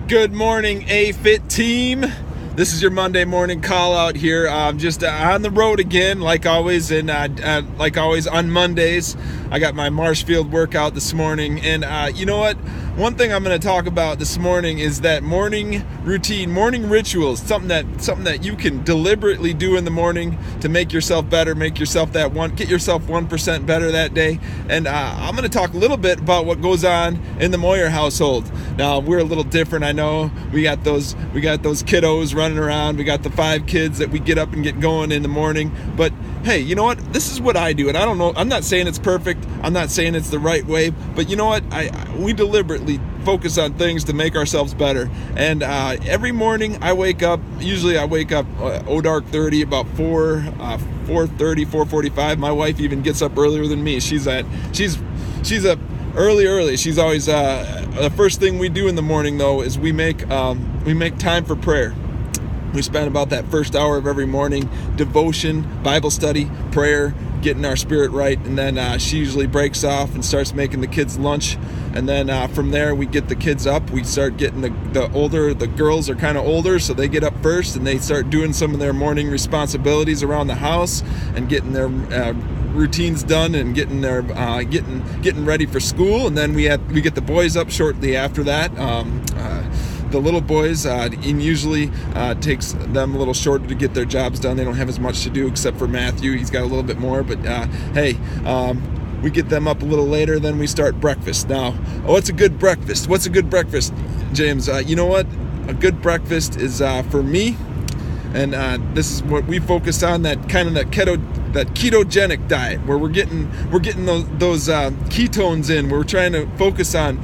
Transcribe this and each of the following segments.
Good morning, A-Fit team. This is your Monday morning call out here. I'm just on the road again, like always, and like always on Mondays. I got my Marshfield workout this morning, and you know what? One thing I'm going to talk about this morning is that morning routine, morning rituals, something that you can deliberately do in the morning to make yourself better, get yourself 1% better that day. And I'm going to talk a little bit about what goes on in the Moyer household. Now, we're a little different. I know we got those kiddos running around. We got the 5 kids that we get up and get going in the morning. But hey, you know what? This is what I do, and I don't know. I'm not saying it's perfect. I'm not saying it's the right way. But you know what? We deliberately focus on things to make ourselves better. And every morning I wake up. Usually I wake up dark 30, about 4:30, 4:45. My wife even gets up earlier than me. She's up early. She's always the first thing we do in the morning though is we make time for prayer. We spend about that first hour of every morning, devotion, Bible study, prayer, getting our spirit right, and then she usually breaks off and starts making the kids lunch, and then from there we get the kids up. We start getting the girls are kind of older, so they get up first and they start doing some of their morning responsibilities around the house and getting their routines done and getting their getting ready for school. And then we get the boys up shortly after that. The little boys, and usually takes them a little shorter to get their jobs done. They don't have as much to do except for Matthew. He's got a little bit more, but we get them up a little later. Then we start breakfast. Now, what's a good breakfast? What's a good breakfast, James? You know what? A good breakfast is for me, and this is what we focus on, that ketogenic diet, where we're getting those ketones in. We're trying to focus on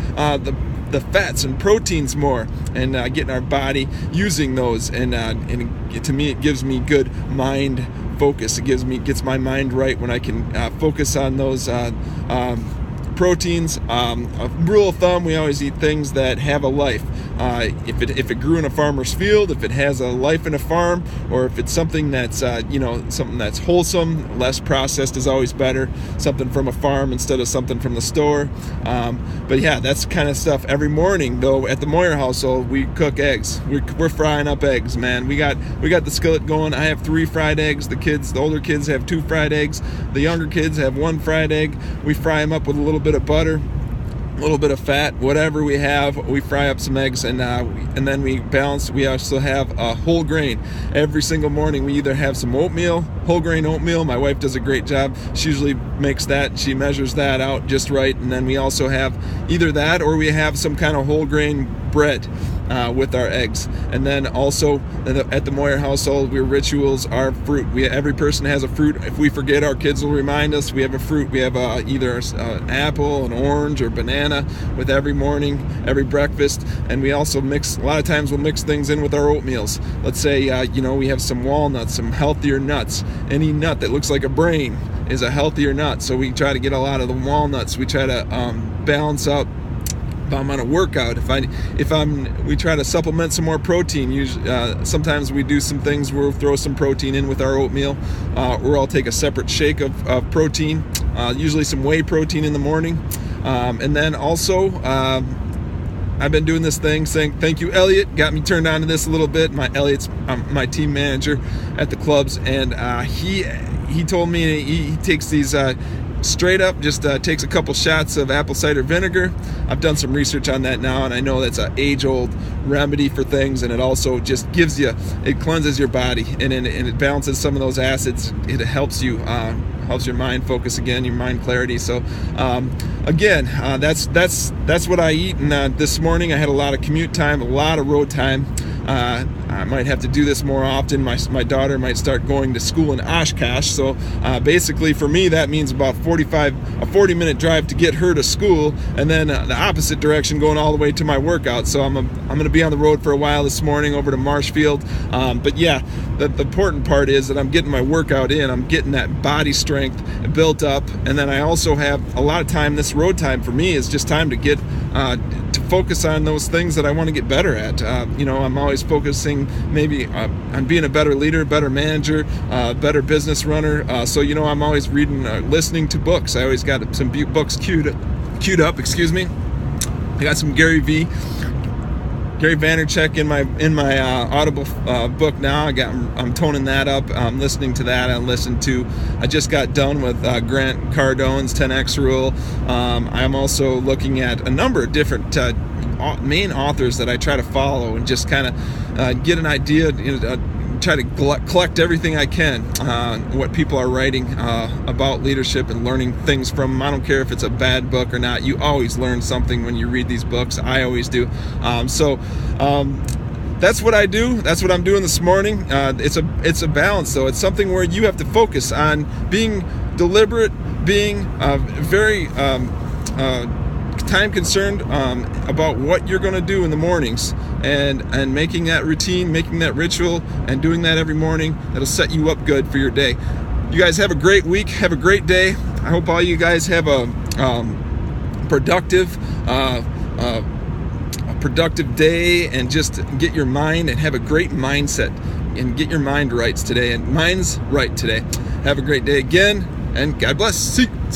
the fats and proteins more, and getting our body using those, and to me it gives me good mind focus. It gets my mind right when I can focus on those proteins. A rule of thumb: we always eat things that have a life. If it grew in a farmer's field, if it has a life in a farm, or if it's something that's something that's wholesome, less processed is always better. Something from a farm instead of something from the store. But yeah, that's kind of stuff. Every morning though, at the Moyer household, we cook eggs. We're frying up eggs, man. We got the skillet going. I have 3 fried eggs. The older kids have 2 fried eggs. The younger kids have 1 fried egg. We fry them up with a little bit of butter, a little bit of fat, whatever we have. We fry up some eggs, and then we balance. We also have a whole grain. Every single morning we either have some oatmeal, whole grain oatmeal. My wife does a great job. She usually makes that. She measures that out just right. And then we also have either that, or we have some kind of whole grain bread with our eggs. And then also at the Moyer household, our rituals are fruit. Every person has a fruit. If we forget, our kids will remind us. We have a fruit. We have either an apple, an orange, or banana with every morning, every breakfast. And we also mix. A lot of times we'll mix things in with our oatmeals. Let's say we have some walnuts, some healthier nuts. Any nut that looks like a brain is a healthier nut. So we try to get a lot of the walnuts. We try to balance out. If I'm on a workout, we try to supplement some more protein. Usually, sometimes we do some things where we'll throw some protein in with our oatmeal, or I'll take a separate shake of protein, usually some whey protein in the morning. And then also, I've been doing this thing saying, thank you, Elliot. Got me turned on to this a little bit. Elliot's my team manager at the clubs, and he told me he takes these straight up, just takes a couple shots of apple cider vinegar. I've done some research on that now, and I know that's an age-old remedy for things, and it also just it cleanses your body, and it balances some of those acids. It helps you, helps your mind focus again, your mind clarity. So again, that's what I eat. And this morning I had a lot of commute time, a lot of road time. I might have to do this more often. My daughter might start going to school in Oshkosh, so basically for me that means about a 40-minute drive to get her to school, and then the opposite direction going all the way to my workout. So I'm going to be on the road for a while this morning over to Marshfield. But yeah, the important part is that I'm getting my workout in. I'm getting that body strength built up, and then I also have a lot of time. This road time for me is just time to get to focus on those things that I want to get better at. I'm always focusing maybe on being a better leader, better manager, better business runner. So I'm always reading, listening to books. I always got some books queued up. Excuse me. I got some Gary V. Gary Vaynerchuk in my Audible book now. I'm toning that up. I'm listening to that. I just got done with Grant Cardone's 10X Rule. I'm also looking at a number of different main authors that I try to follow and just kind of get an idea. Try to collect everything I can, what people are writing about leadership and learning things from them. I don't care if it's a bad book or not. You always learn something when you read these books. I always do. That's what I do. That's what I'm doing this morning. It's a balance, though. It's something where you have to focus on being deliberate, being very time concerned about what you're going to do in the mornings, and making that routine, making that ritual, and doing that every morning. That'll set you up good for your day. You guys have a great week. Have a great day. I hope all you guys have a productive day, and just get your mind and have a great mindset and get your mind right today. And mine's right today. Have a great day again, and God bless. See you.